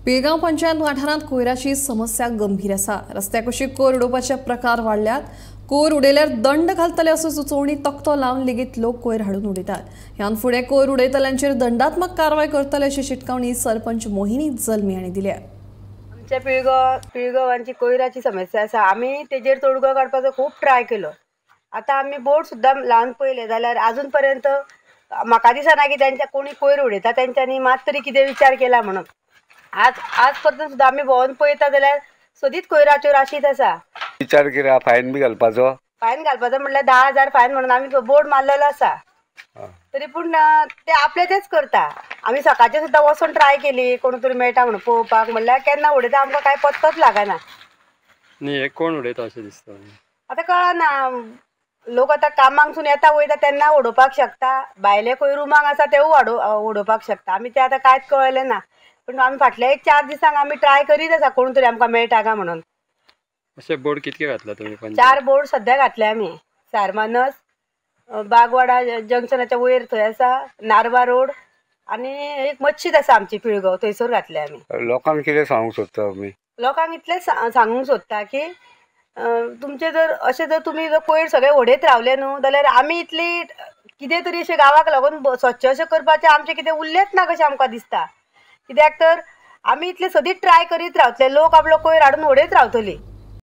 पिळगांव पंचायत वाठारांत कोयराची समस्या गंभीर आसा। रस्त्याक अशी कोयर उडोवपाचे प्रकार वाडल्यात। कोयर उडयल्यार दंड घालतले असो सुचोवणी तक्तो लावन लेगीत लोक कोयर हाडून उडयतात। ह्यान फुडें कोयर उडयतल्यांचेर दंडात्मक कारवाय करतले अशी शिटकावणी सरपंच मोहिनी जल्मी हांणी दिल्या। आमच्या पिळगांवांची कोयराची समस्या आसा। आमी तेजेर तोडगो काडपाचो खूब ट्राय केलो। आता आमी बोर्ड सुद्दां लावन पळयले जाल्यार अजून पर्यंत म्हाका दिसना की तेंच्या कोणी कोयर उडयता तेंच्यांनी मात तरी कितें विचार केला म्हणून। आज पर्यंत सुद्दां आमी भोंवन पळयता जाल्यार सदीच कोयराच्यो राशीत आसा। विचार केला फायन बी घालपाचो म्हणल्यार 10,000 फायन म्हणून आमी बोर्ड मारलेलो आसा। तरी पूण ते आपले तेच करता। आमी सकाळचे सुद्दां वचून ट्राय केली कोण तरी मेळटा म्हणून पळोवपाक, म्हणल्यार केन्ना उडयता आमकां कांय पत्तोच लागना। न्ही हे कोण उडयता अशें दिसता। आतां कळना, लोक आतां कामांकसून येता वयता तेन्ना उडोवपाक शकता, भायले खंय रुमांक आसा तेवूय उडोवपाक शकता। आमी ते आतां कांयच कळलें ना, पूण आमी फाटल्या 1-4 दिसांक आमी ट्राय करीत आसा कोण तरी आमकां मेळटा काय म्हणून। अशे बोर्ड कितके घातला तुमी? 4 बोर्ड सद्या घातले आमी। सारमानस, बागवाडा जंक्शनाच्या वयर थंय आसा, नारवा रोड आनी एक मच्छीद आसा आमची पिळगांव, थंयसर घातले आमी। लोकांक कितें सांगूंक सोदता आमी? लोकांक इतलेंच सांगूंक सोदता की तुमचे जर तुमी कोयर सगळे उडयत रावले न्हू जाल्यार आमी इतली कितें तरी अशें गांवाक लागून स्वच्छ अशें करपाचें आमचें कितें उरलेंच ना कशें आमकां दिसता। कित्याक तर आमी इतले सदीच ट्राय करीत रावतले, लोक आपलो कोयर हाडून उडयत रावतली।